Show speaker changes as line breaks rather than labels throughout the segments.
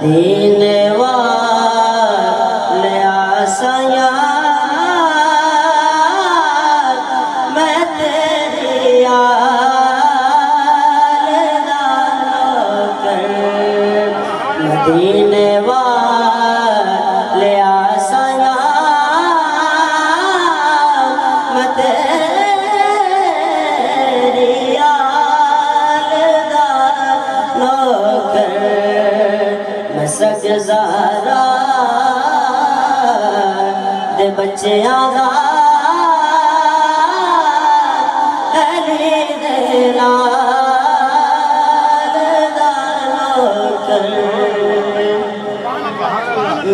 मदीने वाले आसाया मैं तेरी कर मदीने वाले आसाया मैं तेरी सगजारा दे बच्चियां दा अली दे लाल दा नौकर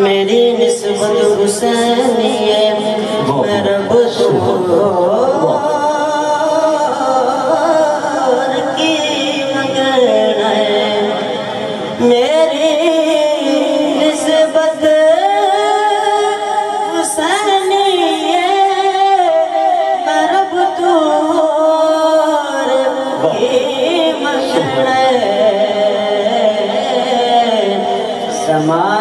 मेरी निस्बत हुसैनी है मेरा बुज़ुर्ग की मगन है मेरी समा